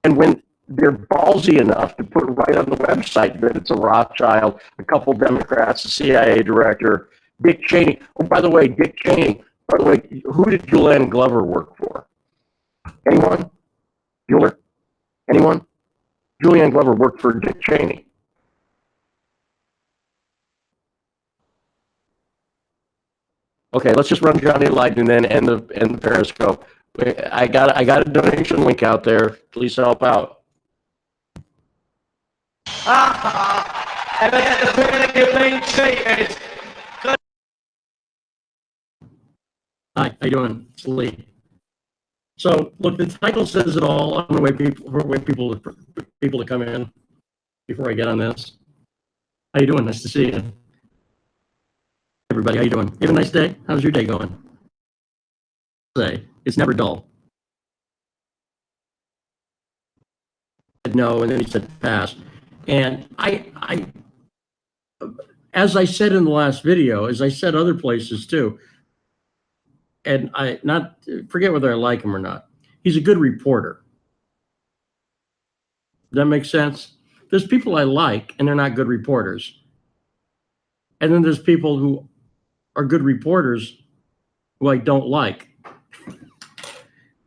And when they're ballsy enough to put right on the website that it's a Rothschild, a couple Democrats, a CIA director, Dick Cheney. Oh, by the way, Dick Cheney, by the way, who did Julianne Glover work for? Anyone? Bueller? Anyone? Julianne Glover worked for Dick Cheney. Okay, let's just run Johnny Lydon and then end the Periscope. I got a donation link out there. Please help out. And I get the feeling you've been cheated. Good. Hi, how you doing? It's Lee. So look, the title says it all. I'm gonna wait people to come in before I get on this. How you doing? Nice to see you. Everybody, how you doing? You have a nice day? How's your day going? Say, it's never dull. I said no, and then he said pass. And I, as I said in the last video, as I said other places too, and forget whether I like him or not, he's a good reporter. Does that make sense? There's people I like, and they're not good reporters. And then there's people who are good reporters, who I don't like.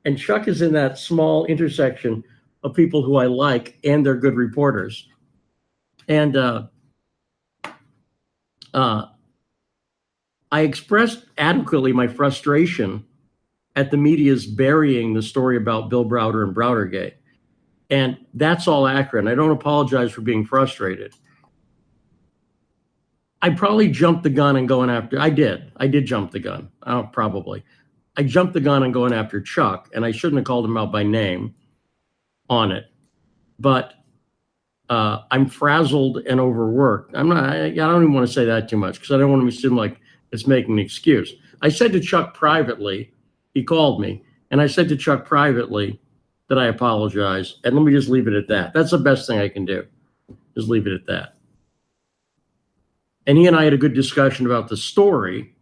And Chuck is in that small intersection of people who I like and they're good reporters. And I expressed adequately my frustration at the media's burying the story about Bill Browder and Browdergate. And that's all accurate. And I don't apologize for being frustrated. I probably jumped the gun and going after, I did jump the gun, probably. I jumped the gun and going after Chuck, and I shouldn't have called him out by name on it. But I'm frazzled and overworked. I don't even want to say that too much because I don't want to seem like it's making an excuse. I said to Chuck privately, he called me, and I said to Chuck privately that I apologize. And let me just leave it at that. That's the best thing I can do. Just leave it at that. And he and I had a good discussion about the story.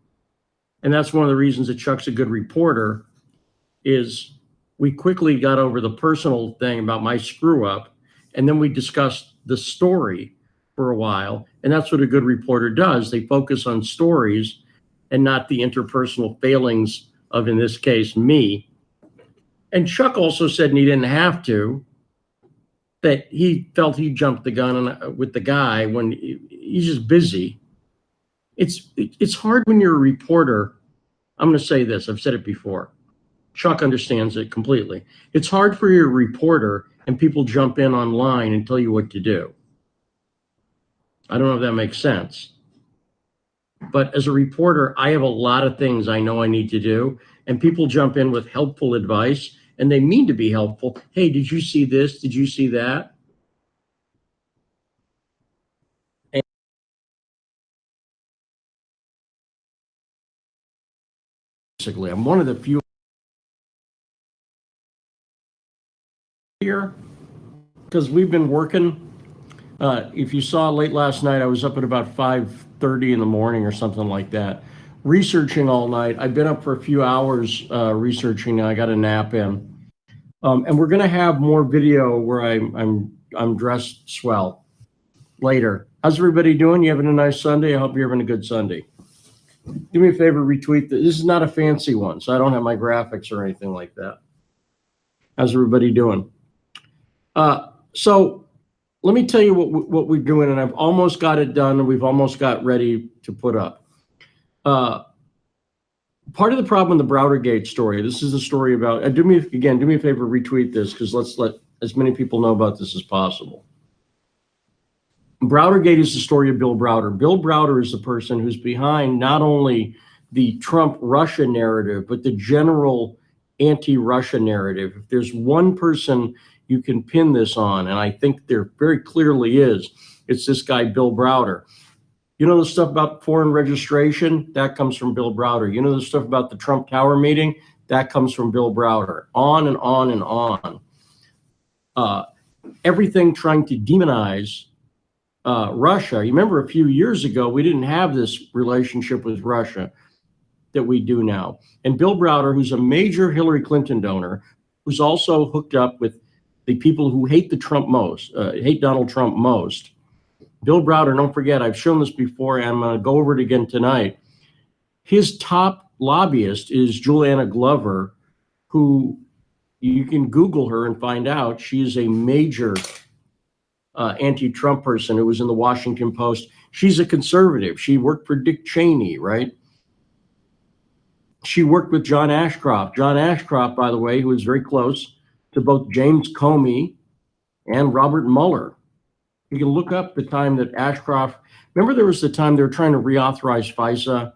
And that's one of the reasons that Chuck's a good reporter is we quickly got over the personal thing about my screw up. And then we discussed the story for a while. And that's what a good reporter does. They focus on stories and not the interpersonal failings of, in this case, me. And Chuck also said, and he didn't have to, that he felt he jumped the gun with the guy when he's just busy. It's hard when you're a reporter. I'm going to say this. I've said it before. Chuck understands it completely. It's hard for your reporter and people jump in online and tell you what to do. I don't know if that makes sense. But as a reporter, I have a lot of things I know I need to do, and people jump in with helpful advice, and they mean to be helpful. Hey, did you see this? Did you see that? Basically, I'm one of the few here because we've been working. If you saw late last night, I was up at about 5:30 in the morning or something like that, researching all night. I've been up for a few hours researching. Now I got a nap in, and we're going to have more video where I'm dressed swell later. How's everybody doing? You having a nice Sunday? I hope you're having a good Sunday. Do me a favor, retweet this. This is not a fancy one, so I don't have my graphics or anything like that. How's everybody doing? So let me tell you what we're doing, and I've almost got it done, and we've almost got ready to put up. Part of the problem in the Browdergate story, this is the story about, do me a favor, retweet this, because let's let as many people know about this as possible. Browdergate is the story of Bill Browder. Bill Browder is the person who's behind not only the Trump-Russia narrative, but the general anti-Russia narrative. If there's one person you can pin this on, and I think there very clearly is, it's this guy, Bill Browder. You know the stuff about foreign registration? That comes from Bill Browder. You know the stuff about the Trump Tower meeting? That comes from Bill Browder. On and on and on. Everything trying to demonize Russia. You remember a few years ago, we didn't have this relationship with Russia that we do now. And Bill Browder, who's a major Hillary Clinton donor, who's also hooked up with the people who hate hate Donald Trump most. Bill Browder, don't forget, I've shown this before, and I'm going to go over it again tonight. His top lobbyist is Juliana Glover, who you can Google her and find out she is a major anti-Trump person who was in the Washington Post. She's a conservative. She worked for Dick Cheney, right? She worked with John Ashcroft. John Ashcroft, by the way, who was very close to both James Comey and Robert Mueller. You can look up the time that Ashcroft, remember there was the time they were trying to reauthorize FISA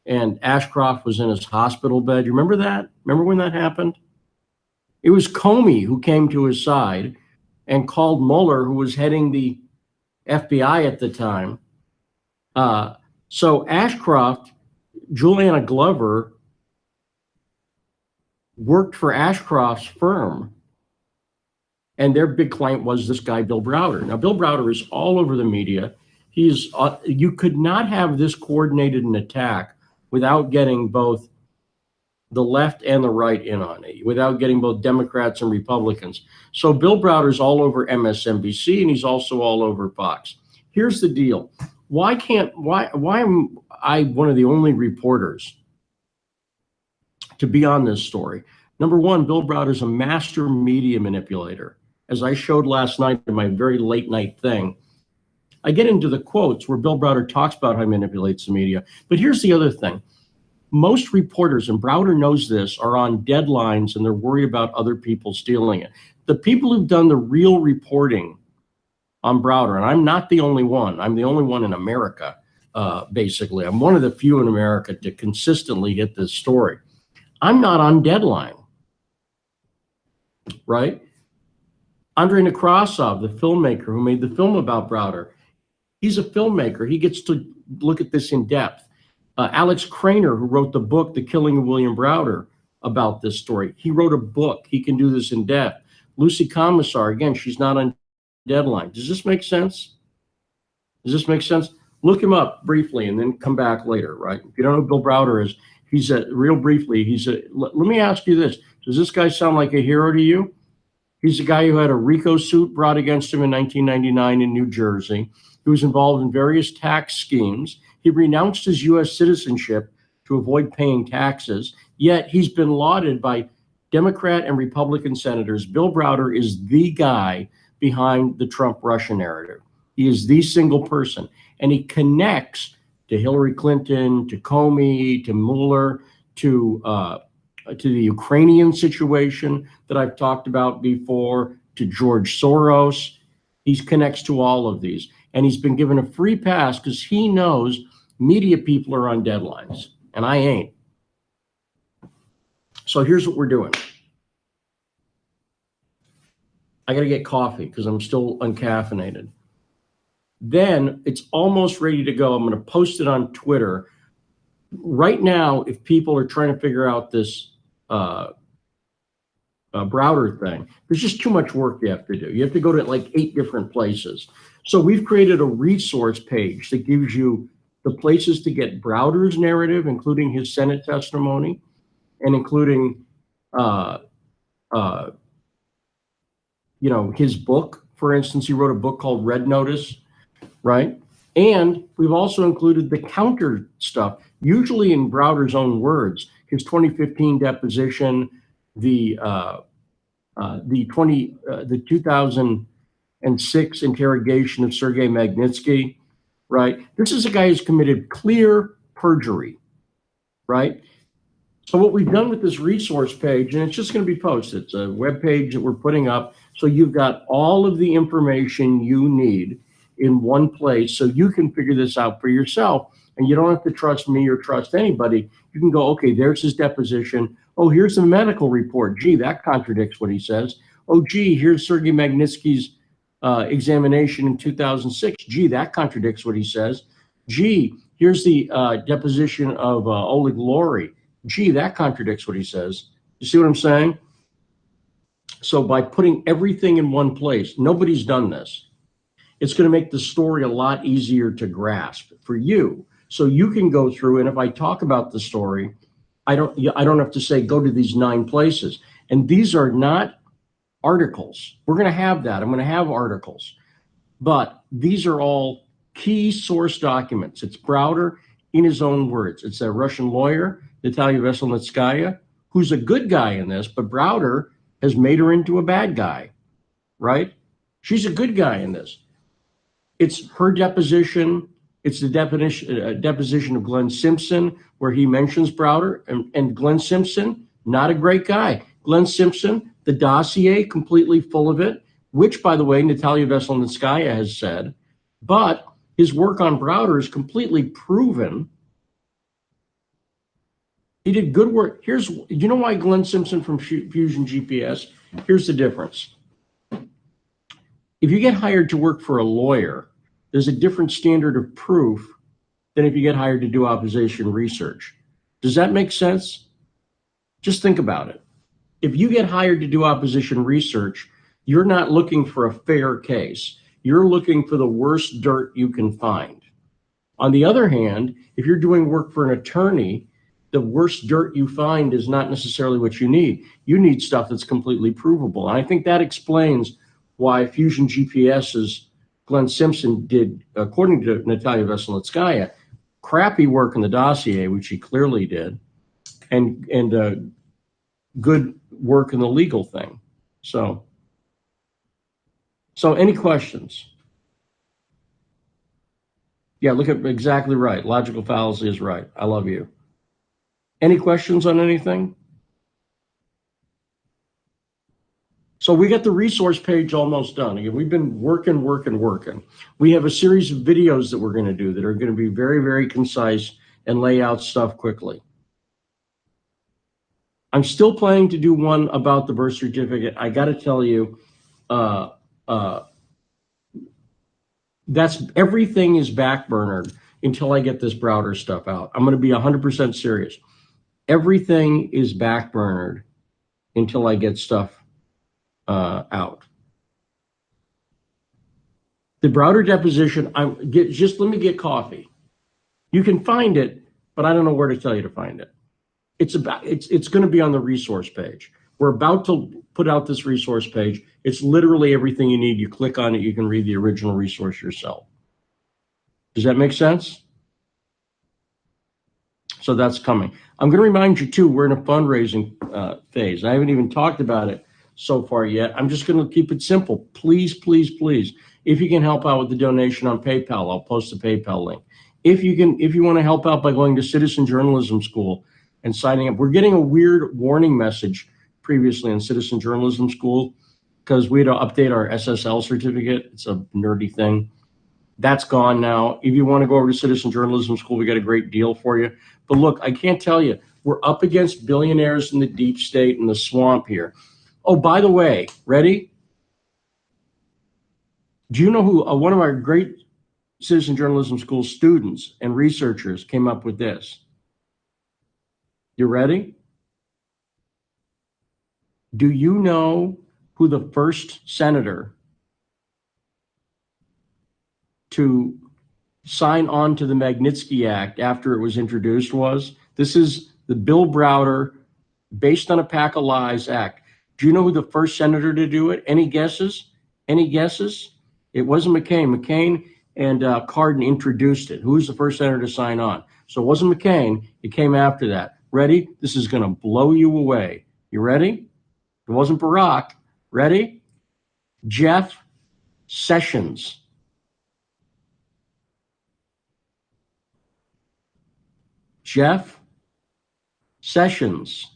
and Ashcroft was in his hospital bed. You remember that? Remember when that happened? It was Comey who came to his side and called Mueller, who was heading the FBI at the time. So Ashcroft, Juliana Glover, worked for Ashcroft's firm, and their big client was this guy, Bill Browder. Now, Bill Browder is all over the media. He's you could not have this coordinated an attack without getting both the left and the right in on it, without getting both Democrats and Republicans. So Bill Browder's all over MSNBC, and he's also all over Fox. Here's the deal. Why am I one of the only reporters to be on this story. Number one, Bill Browder's a master media manipulator. As I showed last night in my very late night thing, I get into the quotes where Bill Browder talks about how he manipulates the media. But here's the other thing. Most reporters, and Browder knows this, are on deadlines and they're worried about other people stealing it. The people who've done the real reporting on Browder, and I'm not the only one. I'm the only one in America, basically. I'm one of the few in America to consistently hit this story. I'm not on deadline, right? Andrei Nekrasov, the filmmaker who made the film about Browder, he's a filmmaker. He gets to look at this in depth. Alex Krainer, who wrote the book, The Killing of William Browder, about this story. He wrote a book. He can do this in depth. Lucy Commissar, again, she's not on deadline. Does this make sense? Does this make sense? Look him up briefly and then come back later, right? If you don't know who Bill Browder is, real briefly, let me ask you this. Does this guy sound like a hero to you? He's a guy who had a RICO suit brought against him in 1999 in New Jersey. He was involved in various tax schemes. He renounced his U.S. citizenship to avoid paying taxes, yet he's been lauded by Democrat and Republican senators. Bill Browder is the guy behind the Trump-Russia narrative. He is the single person, and he connects to Hillary Clinton, to Comey, to Mueller, to the Ukrainian situation that I've talked about before, to George Soros. He connects to all of these, and he's been given a free pass because he knows media people are on deadlines, and I ain't. So here's what we're doing. I got to get coffee because I'm still uncaffeinated. Then it's almost ready to go. I'm going to post it on Twitter. Right now, if people are trying to figure out this Browder thing, there's just too much work you have to do. You have to go to like 8 different places. So we've created a resource page that gives you the places to get Browder's narrative, including his Senate testimony, and including his book. For instance, he wrote a book called Red Notice, right? And we've also included the counter stuff, usually in Browder's own words, his 2015 deposition, the 2006 interrogation of Sergei Magnitsky, right? This is a guy who's committed clear perjury, right? So what we've done with this resource page, and it's just going to be posted, it's a web page that we're putting up, so you've got all of the information you need in one place so you can figure this out for yourself, and you don't have to trust me or trust anybody. You can go, okay, there's his deposition. Oh, here's the medical report. Gee, that contradicts what he says. Oh, gee, here's Sergei Magnitsky's examination in 2006. Gee, that contradicts what he says. Gee, here's the deposition of Oleg Lori. Gee, that contradicts what he says. You see what I'm saying? So by putting everything in one place, nobody's done this. It's going to make the story a lot easier to grasp for you. So you can go through, and if I talk about the story, I don't have to say, go to these 9 places. And these are not articles. We're going to have that. I'm going to have articles. But these are all key source documents. It's Browder in his own words. It's a Russian lawyer, Natalia Veselnitskaya, who's a good guy in this, but Browder has made her into a bad guy, right? She's a good guy in this. It's her deposition. It's the deposition of Glenn Simpson, where he mentions Browder, and Glenn Simpson, not a great guy. Glenn Simpson, the dossier, completely full of it, which, by the way, Natalia Veselnitskaya has said, but his work on Browder is completely proven. He did good work. You know why Glenn Simpson from Fusion GPS? Here's the difference. If you get hired to work for a lawyer, there's a different standard of proof than if you get hired to do opposition research. Does that make sense? Just think about it. If you get hired to do opposition research, you're not looking for a fair case. You're looking for the worst dirt you can find. On the other hand, if you're doing work for an attorney, the worst dirt you find is not necessarily what you need. You need stuff that's completely provable. And I think that explains why Fusion GPS's Glenn Simpson did, according to Natalia Veselnitskaya, crappy work in the dossier, which he clearly did, and good work in the legal thing. So any questions? Yeah, look at exactly right. Logical fallacy is right. I love you. Any questions on anything? So we got the resource page almost done. Again, we've been working. We have a series of videos that we're going to do that are going to be very, very concise and lay out stuff quickly. I'm still planning to do one about the birth certificate. I got to tell you, that's everything is backburnered until I get this Browder stuff out. I'm going to be 100% serious. Everything is backburnered until I get stuff out. The Browder deposition, just let me get coffee. You can find it, but I don't know where to tell you to find it. It's going to be on the resource page. We're about to put out this resource page. It's literally everything you need. You click on it, you can read the original resource yourself. Does that make sense? So that's coming. I'm going to remind you too, we're in a fundraising phase. I haven't even talked about it so far yet. I'm just going to keep it simple. Please, please, please. If you can help out with the donation on PayPal, I'll post the PayPal link. If you want to help out by going to Citizen Journalism School and signing up, we're getting a weird warning message previously in Citizen Journalism School because we had to update our SSL certificate. It's a nerdy thing. That's gone now. If you want to go over to Citizen Journalism School, we got a great deal for you. But look, I can't tell you, we're up against billionaires in the deep state and the swamp here. Oh, by the way, ready? Do you know who one of our great Citizen Journalism School students and researchers came up with this? You ready? Do you know who the first senator to sign on to the Magnitsky Act after it was introduced was? This is the Bill Browder, based on a pack of lies act. Do you know who the first senator to do it? Any guesses? Any guesses? It wasn't McCain. McCain and Cardin introduced it. Who was the first senator to sign on? So it wasn't McCain. It came after that. Ready? This is going to blow you away. You ready? It wasn't Barack. Ready? Jeff Sessions. Jeff Sessions.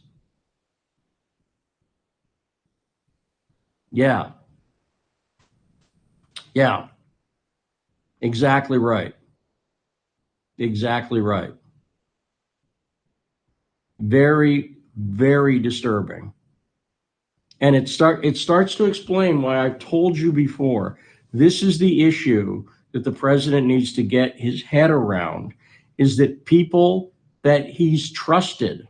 Yeah. Yeah. Exactly right. Exactly right. Very, very disturbing. And it starts to explain why I've told you before. This is the issue that the president needs to get his head around, is that people that he's trusted,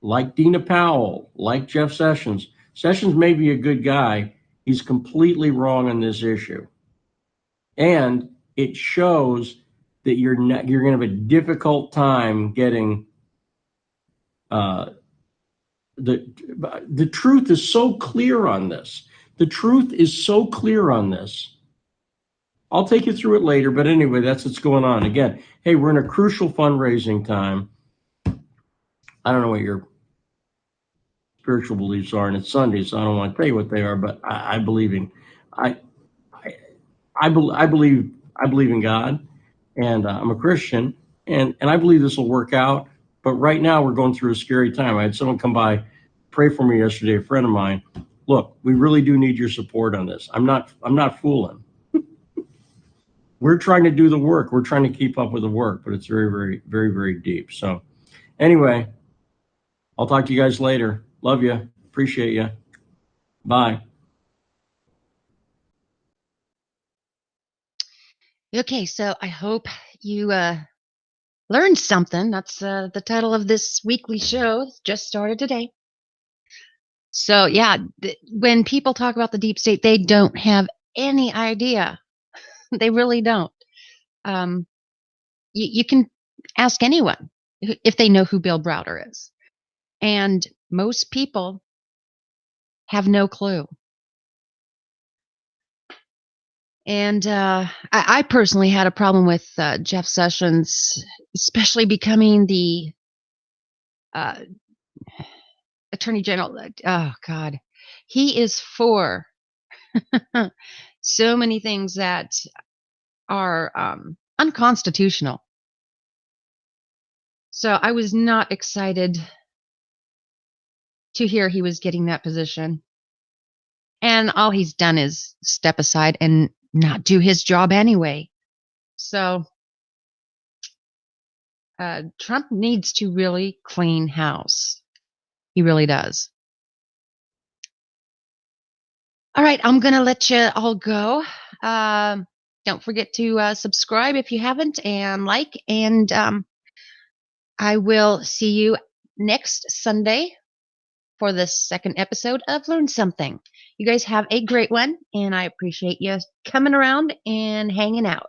like Dina Powell, like Jeff Sessions. Sessions may be a good guy. He's completely wrong on this issue. And it shows that you're going to have a difficult time getting the truth is so clear on this. The truth is so clear on this. I'll take you through it later, but anyway, that's what's going on. Again, hey, we're in a crucial fundraising time. I don't know what your spiritual beliefs are, and it's Sunday, so I don't want to tell you what they are, but I believe in God, and I'm a Christian, and I believe this will work out. But right now we're going through a scary time. I had someone come by, pray for me yesterday, a friend of mine. Look, we really do need your support on this. I'm not fooling. We're trying to do the work. We're trying to keep up with the work, but it's very, very, very, very deep. So anyway, I'll talk to you guys later. Love you. Appreciate you. Bye. Okay, so I hope you learned something. That's the title of this weekly show. It's just started today. So yeah, when people talk about the deep state, they don't have any idea. They really don't. You can ask anyone if they know who Bill Browder is. And most people have no clue. And I personally had a problem with Jeff Sessions, especially becoming the uh, Attorney General. Oh God, he is for so many things that are unconstitutional. So I was not excited to hear he was getting that position. And all he's done is step aside and not do his job anyway. So Trump needs to really clean house. He really does. All right, I'm going to let you all go. Don't forget to subscribe if you haven't, and like. And I will see you next Sunday for the second episode of Learn Something. You guys have a great one, and I appreciate you coming around and hanging out.